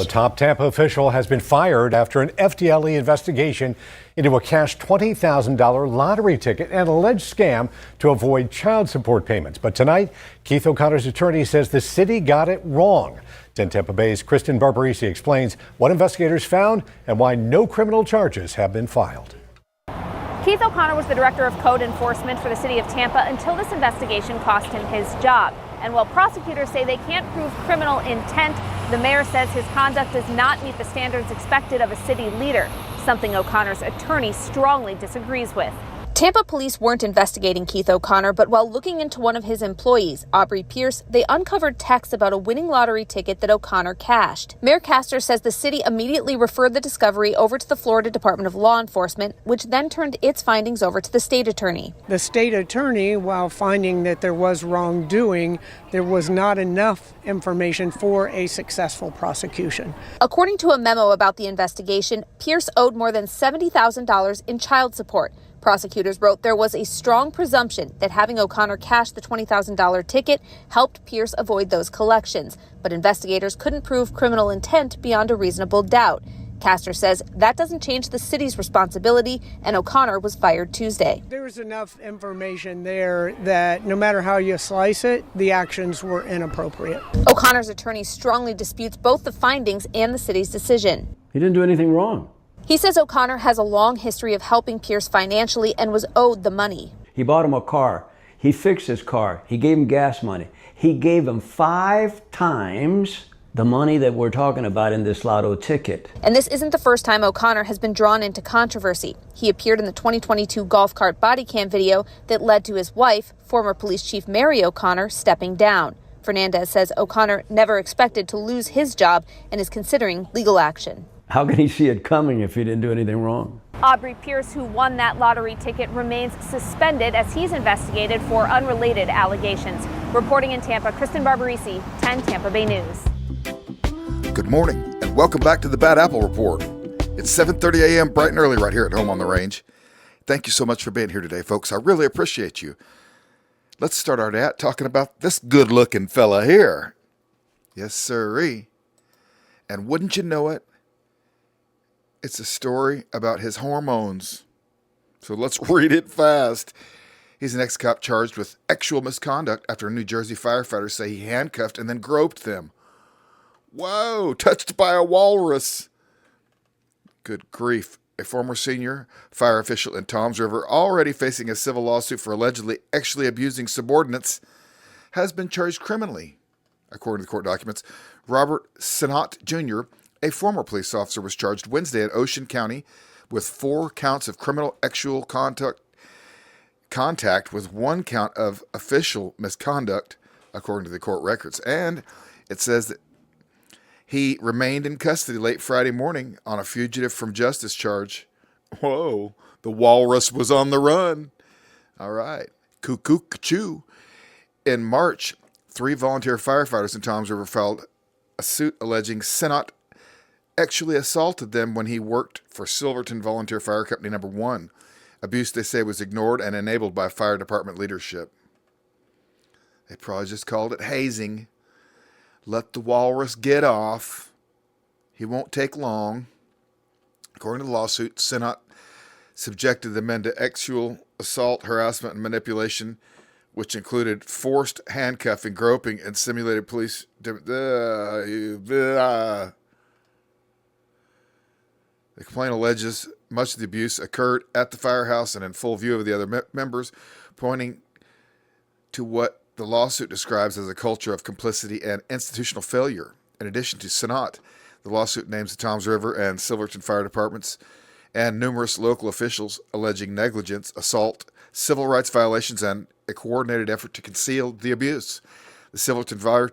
A top Tampa official has been fired after an FDLE investigation into a cash $20,000 lottery ticket and alleged scam to avoid child support payments. But tonight, Keith O'Connor's attorney says the city got it wrong. 10 Tampa Bay's Kristen Barbarisi explains what investigators found and why no criminal charges have been filed. Keith O'Connor was the director of code enforcement for the city of Tampa until this investigation cost him his job. And while prosecutors say they can't prove criminal intent, the mayor says his conduct does not meet the standards expected of a city leader, something O'Connor's attorney strongly disagrees with. Tampa police weren't investigating Keith O'Connor, but while looking into one of his employees, Aubrey Pierce, they uncovered texts about a winning lottery ticket that O'Connor cashed. Mayor Castor says the city immediately referred the discovery over to the Florida Department of Law Enforcement, which then turned its findings over to the state attorney. The state attorney, while finding that there was wrongdoing, there was not enough information for a successful prosecution. According to a memo about the investigation, Pierce owed more than $70,000 in child support. Prosecutors wrote there was a strong presumption that having O'Connor cash the $20,000 ticket helped Pierce avoid those collections, but investigators couldn't prove criminal intent beyond a reasonable doubt. Castor says that doesn't change the city's responsibility, and O'Connor was fired Tuesday. There's enough information there that no matter how you slice it, the actions were inappropriate. O'Connor's attorney strongly disputes both the findings and the city's decision. He didn't do anything wrong. He says O'Connor has a long history of helping Pierce financially and was owed the money. He bought him a car. He fixed his car. He gave him gas money. He gave him 5 times the money that we're talking about in this lotto ticket. And this isn't the first time O'Connor has been drawn into controversy. He appeared in the 2022 golf cart body cam video that led to his wife, former police chief Mary O'Connor, stepping down. Fernandez says O'Connor never expected to lose his job and is considering legal action. How can he see it coming if he didn't do anything wrong? Aubrey Pierce, who won that lottery ticket, remains suspended as he's investigated for unrelated allegations. Reporting in Tampa, Kristen Barbarisi, 10 Tampa Bay News. Good morning and welcome back to the Bad Apple Report. It's 7:30 a.m. bright and early right here at home on the range. Thank you so much for being here today, folks. I really appreciate you. Let's start our day out talking about this good-looking fella here. Yes, sirree. And wouldn't you know it, it's a story about his hormones. So let's read it fast. He's an ex-cop charged with actual misconduct after New Jersey firefighters say he handcuffed and then groped them. Whoa, touched by a walrus. Good grief. A former senior fire official in Toms River, already facing a civil lawsuit for allegedly actually abusing subordinates, has been charged criminally. According to the court documents, Robert Sinnott Jr., a former police officer, was charged Wednesday in Ocean County with 4 counts of criminal actual contact with 1 count of official misconduct, according to the court records. And it says that he remained in custody late Friday morning on a fugitive from justice charge. Whoa, the walrus was on the run. All right, cuckoo-ca-choo. In March, 3 volunteer firefighters in Toms River filed a suit alleging Sinnott actually assaulted them when he worked for Silverton Volunteer Fire Company Number 1. Abuse, they say, was ignored and enabled by fire department leadership. They probably just called it hazing. Let the walrus get off. He won't take long. According to the lawsuit, Sinnott subjected the men to actual assault, harassment, and manipulation, which included forced handcuffing, groping, and simulated police. The complaint alleges much of the abuse occurred at the firehouse and in full view of the other members, pointing to what the lawsuit describes as a culture of complicity and institutional failure. In addition to Sinnott, the lawsuit names the Toms River and Silverton fire departments and numerous local officials alleging negligence, assault, civil rights violations, and a coordinated effort to conceal the abuse. The Silverton Fire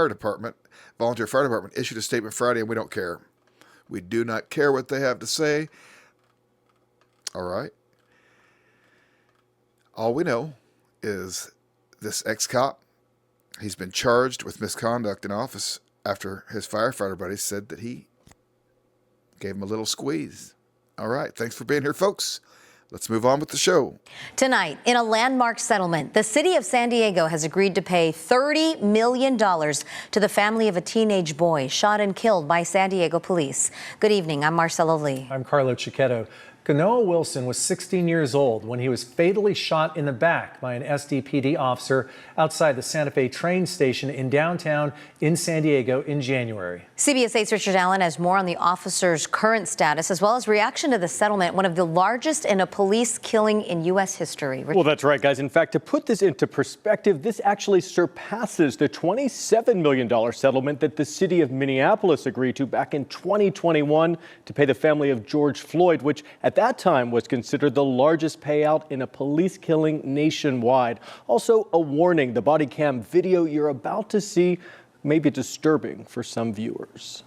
Department, Volunteer Fire Department, issued a statement Friday, and we don't care. We do not care what they have to say. All right. All we know is this ex-cop, he's been charged with misconduct in office after his firefighter buddies said that he gave him a little squeeze. All right. Thanks for being here, folks. Let's move on with the show. Tonight, in a landmark settlement, the city of San Diego has agreed to pay $30 million to the family of a teenage boy shot and killed by San Diego police. Good evening. I'm Marcelo Lee. I'm Carlo Chiquetto. Kanoa Wilson was 16 years old when he was fatally shot in the back by an SDPD officer outside the Santa Fe train station in downtown in San Diego in January. CBS 8's Richard Allen has more on the officer's current status as well as reaction to the settlement, one of the largest in a police killing in U.S. history. Well, that's right, guys. In fact, to put this into perspective, this actually surpasses the $27 million settlement that the city of Minneapolis agreed to back in 2021 to pay the family of George Floyd, which at that time was considered the largest payout in a police killing nationwide. Also, a warning, the body cam video you're about to see may be disturbing for some viewers.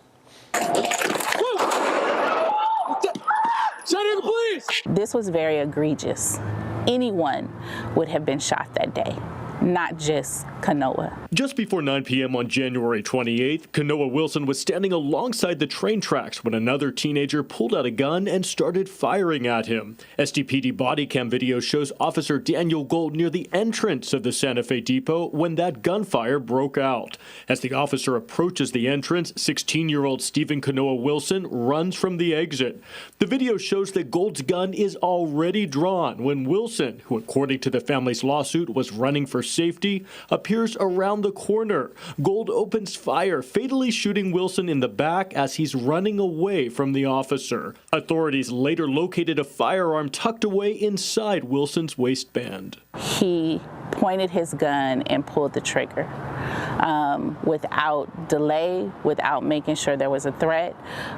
This was very egregious. Anyone would have been shot that day, not just Kanoa. Just before 9 p.m. on January 28th, Kanoa Wilson was standing alongside the train tracks when another teenager pulled out a gun and started firing at him. SDPD body cam video shows Officer Daniel Gold near the entrance of the Santa Fe depot when that gunfire broke out. As the officer approaches the entrance, 16-year-old Stephen Kanoa Wilson runs from the exit. The video shows that Gold's gun is already drawn when Wilson, who according to the family's lawsuit was running for safety, appears around the corner. Gold opens fire, fatally shooting Wilson in the back as he's running away from the officer. Authorities later located a firearm tucked away inside Wilson's waistband. He pointed his gun and pulled the trigger without delay, without making sure there was a threat,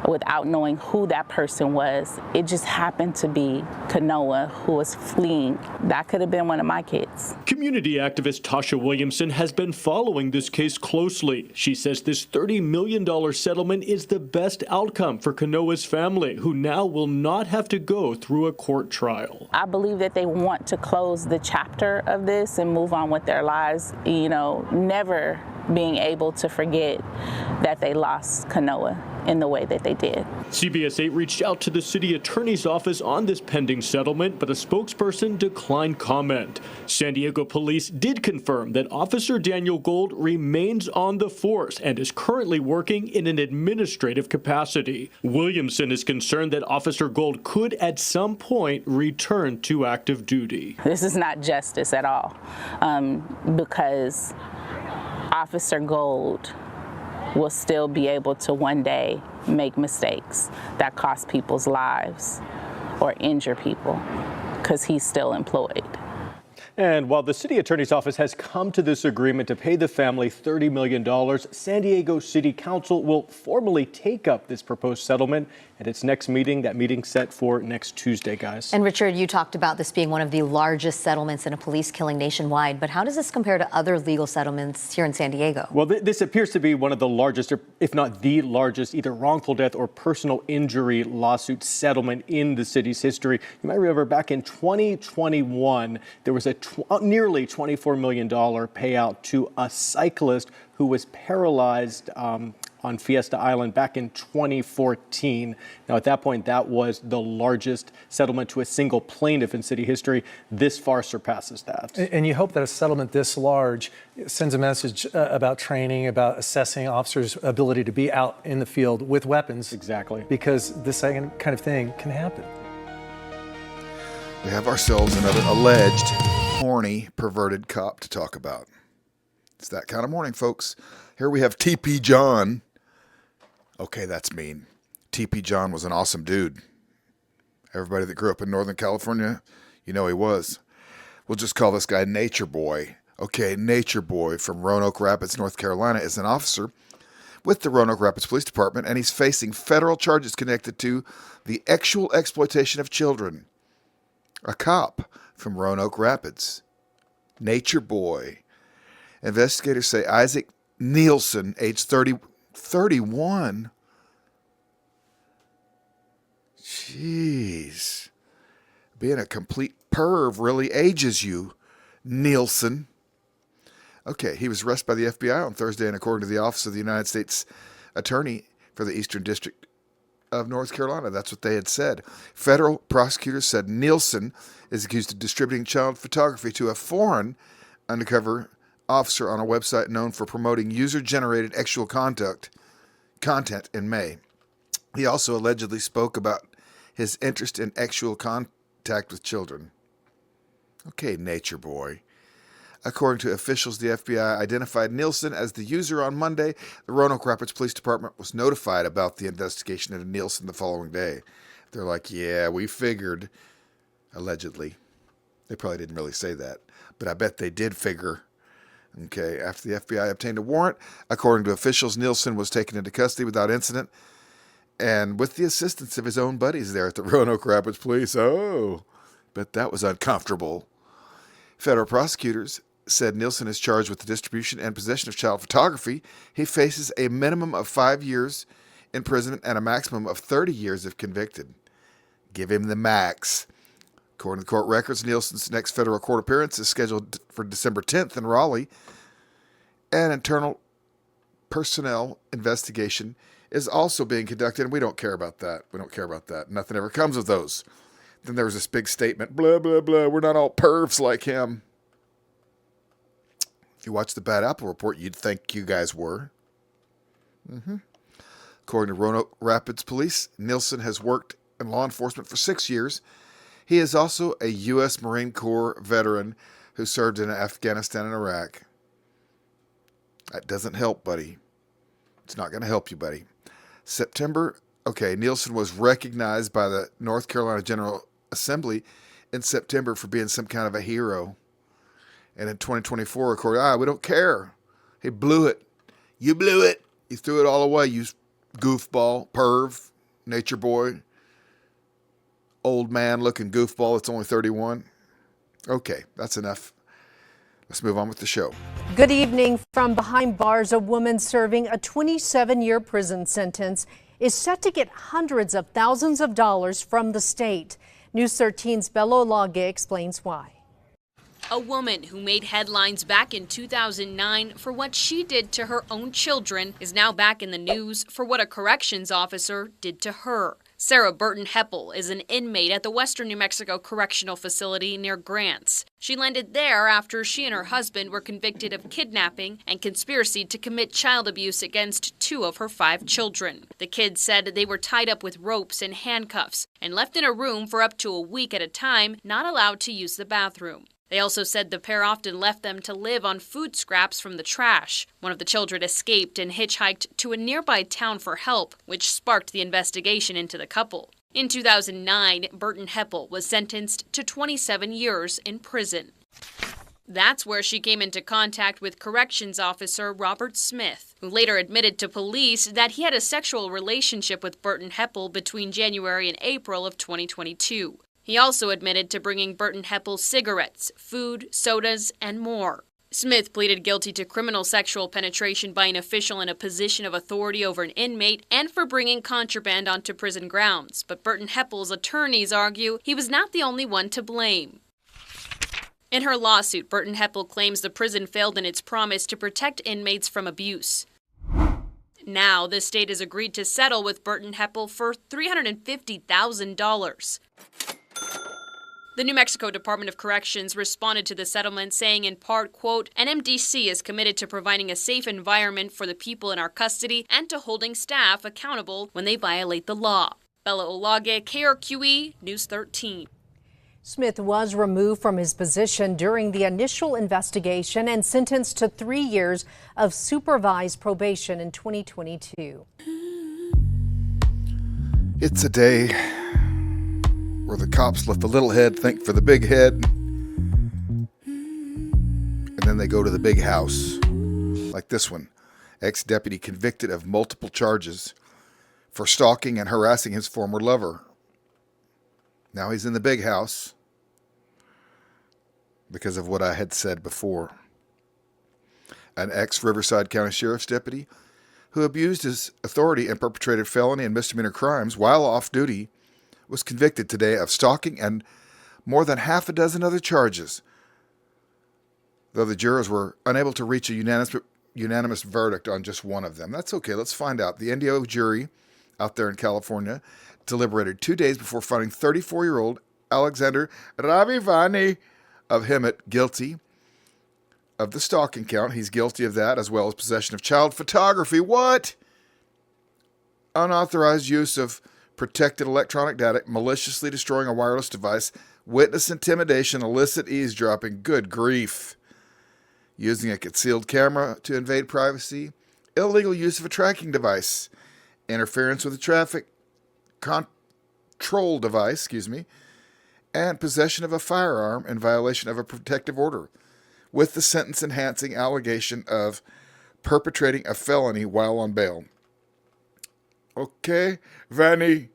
without knowing who that person was. It just happened to be Kanoa who was fleeing. That could have been one of my kids. Community activist Tasha Williamson has been following this case closely. She says this $30 million settlement is the best outcome for Kanoa's family, who now will not have to go through a court trial. I believe that they want to close the chapter of this and move on with their lives, never being able to forget that they lost Kanoa in the way that they did. CBS 8 reached out to the city attorney's office on this pending settlement, but a spokesperson declined comment. San Diego police did confirm that Officer Daniel Gold remains on the force and is currently working in an administrative capacity. Williamson is concerned that Officer Gold could at some point return to active duty. This is not justice at all, because Officer Gold will still be able to one day make mistakes that cost people's lives or injure people because he's still employed. And while the city attorney's office has come to this agreement to pay the family $30 million, San Diego City Council will formally take up this proposed settlement at its next meeting. That meeting set for next Tuesday, guys. And Richard, you talked about this being one of the largest settlements in a police killing nationwide, but how does this compare to other legal settlements here in San Diego? Well, this appears to be one of the largest, or if not the largest, either wrongful death or personal injury lawsuit settlement in the city's history. You might remember back in 2021, there was a nearly $24 million payout to a cyclist who was paralyzed on Fiesta Island back in 2014. Now, at that point, that was the largest settlement to a single plaintiff in city history. This far surpasses that. And you hope that a settlement this large sends a message about training, about assessing officers' ability to be out in the field with weapons. Exactly. Because this kind of thing can happen. We have ourselves another alleged horny, perverted cop to talk about. It's that kind of morning, folks. Here we have TP John. Okay, that's mean. TP John was an awesome dude. Everybody that grew up in Northern California, you know he was. We'll just call this guy Nature Boy. Okay, Nature Boy from Roanoke Rapids, North Carolina, is an officer with the Roanoke Rapids Police Department, and he's facing federal charges connected to the sexual exploitation of children. A cop from Roanoke Rapids. Nature Boy. Investigators say Isaac Nielsen, age 31. Jeez. Being a complete perv really ages you, Nielsen. Okay, he was arrested by the FBI on Thursday, and according to the Office of the United States Attorney for the Eastern District of North Carolina. That's what they had said. Federal prosecutors said Nielsen is accused of distributing child photography to a foreign undercover officer on a website known for promoting user-generated sexual content in May. He also allegedly spoke about his interest in sexual contact with children. Okay, nature boy. According to officials, the FBI identified Nielsen as the user on Monday. The Roanoke Rapids Police Department was notified about the investigation of Nielsen the following day. They're like, yeah, we figured, allegedly. They probably didn't really say that, but I bet they did figure. Okay, after the FBI obtained a warrant, according to officials, Nielsen was taken into custody without incident and with the assistance of his own buddies there at the Roanoke Rapids Police. Oh, bet that was uncomfortable. Federal prosecutors said Nielsen is charged with the distribution and possession of child photography. He faces a minimum of 5 years imprisonment and a maximum of 30 years if convicted. Give him the max. According to the court records, Nielsen's next federal court appearance is scheduled for December 10th in Raleigh. An internal personnel investigation is also being conducted, and we don't care about that. We don't care about that. Nothing ever comes of those. Then there was this big statement, blah, blah, blah, we're not all pervs like him. If you watch the Bad Apple Report, you'd think you guys were. According to Roanoke Rapids Police, Nielsen has worked in law enforcement for 6 years. He is also a U.S. Marine Corps veteran who served in Afghanistan and Iraq. That doesn't help, buddy. It's not going to help you, buddy. Nielsen was recognized by the North Carolina General Assembly in September for being some kind of a hero. And in 2024, we don't care. He blew it. You blew it. You threw it all away, you goofball, perv, nature boy, old man looking goofball that's only 31. Okay, that's enough. Let's move on with the show. Good evening. From behind bars, a woman serving a 27-year prison sentence is set to get hundreds of thousands of dollars from the state. News 13's Bello Lage explains why. A woman who made headlines back in 2009 for what she did to her own children is now back in the news for what a corrections officer did to her. Sarah Burton Heppel is an inmate at the Western New Mexico Correctional Facility near Grants. She landed there after she and her husband were convicted of kidnapping and conspiracy to commit child abuse against 2 of her 5 children. The kids said they were tied up with ropes and handcuffs and left in a room for up to a week at a time, not allowed to use the bathroom. They also said the pair often left them to live on food scraps from the trash. One of the children escaped and hitchhiked to a nearby town for help, which sparked the investigation into the couple. In 2009, Burton Heppel was sentenced to 27 years in prison. That's where she came into contact with corrections officer Robert Smith, who later admitted to police that he had a sexual relationship with Burton Heppel between January and April of 2022. He also admitted to bringing Burton Heppel cigarettes, food, sodas, and more. Smith pleaded guilty to criminal sexual penetration by an official in a position of authority over an inmate and for bringing contraband onto prison grounds. But Burton Heppel's attorneys argue he was not the only one to blame. In her lawsuit, Burton Heppel claims the prison failed in its promise to protect inmates from abuse. Now, the state has agreed to settle with Burton Heppel for $350,000. The New Mexico Department of Corrections responded to the settlement saying in part, quote, NMDC is committed to providing a safe environment for the people in our custody and to holding staff accountable when they violate the law. Bella Olage, KRQE, News 13. Smith was removed from his position during the initial investigation and sentenced to 3 years of supervised probation in 2022. It's a day where the cops let the little head think for the big head, and then they go to the big house, like this one. Ex-deputy convicted of multiple charges for stalking and harassing his former lover. Now he's in the big house because of what I had said before. An ex-Riverside County Sheriff's deputy who abused his authority and perpetrated felony and misdemeanor crimes while off duty was convicted today of stalking and more than half a dozen other charges, though the jurors were unable to reach a unanimous verdict on just one of them. That's okay. Let's find out. The NDO jury out there in California deliberated 2 days before finding 34-year-old Alexander Ravivani of Hemet guilty of the stalking count. He's guilty of that, as well as possession of child photography. What? Unauthorized use of protected electronic data, maliciously destroying a wireless device, witness intimidation, illicit eavesdropping. Good grief. Using a concealed camera to invade privacy, illegal use of a tracking device, interference with a traffic control device, and possession of a firearm in violation of a protective order, with the sentence-enhancing allegation of perpetrating a felony while on bail. Okay, Ravi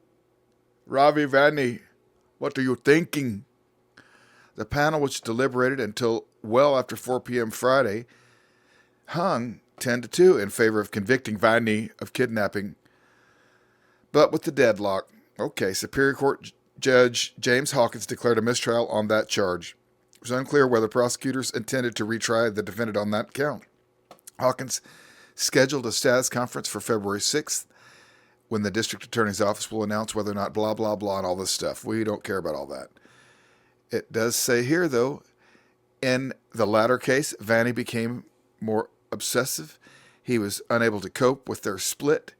Vani, what are you thinking? The panel, which deliberated until well after 4 p.m. Friday, hung 10-2 in favor of convicting Vani of kidnapping, but with the deadlock. Okay, Superior Court Judge James Hawkins declared a mistrial on that charge. It was unclear whether prosecutors intended to retry the defendant on that count. Hawkins scheduled a status conference for February 6th, when the district attorney's office will announce whether or not blah, blah, blah, and all this stuff. We don't care about all that. It does say here, though, in the latter case, Vanny became more obsessive. He was unable to cope with their split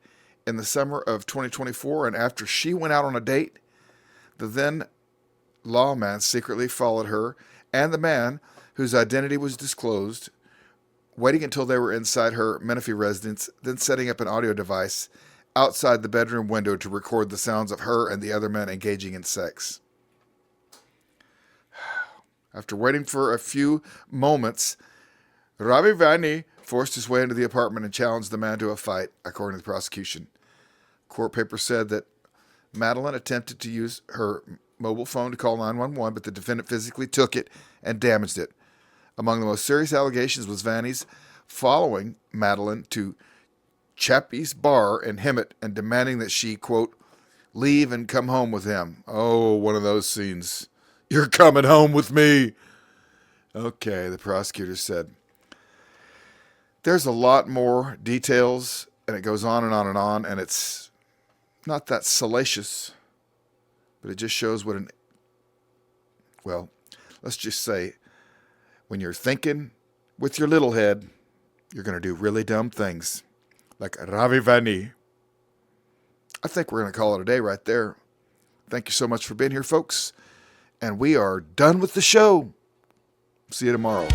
in the summer of 2024, and after she went out on a date, the then lawman secretly followed her and the man, whose identity was disclosed, waiting until they were inside her Menifee residence, then setting up an audio device outside the bedroom window to record the sounds of her and the other men engaging in sex. After waiting for a few moments, Ravi Vani forced his way into the apartment and challenged the man to a fight, according to the prosecution. Court papers said that Madeline attempted to use her mobile phone to call 911, but the defendant physically took it and damaged it. Among the most serious allegations was Vani's following Madeline to Chappie's bar in Hemet and demanding that she, quote, leave and come home with him. Oh, one of those scenes. You're coming home with me. Okay, the prosecutor said. There's a lot more details, and it goes on and on and on, and it's not that salacious, but it just shows what let's just say, when you're thinking with your little head, you're going to do really dumb things. Like Ravi Vani. I think we're going to call it a day right there. Thank you so much for being here, folks. And we are done with the show. See you tomorrow.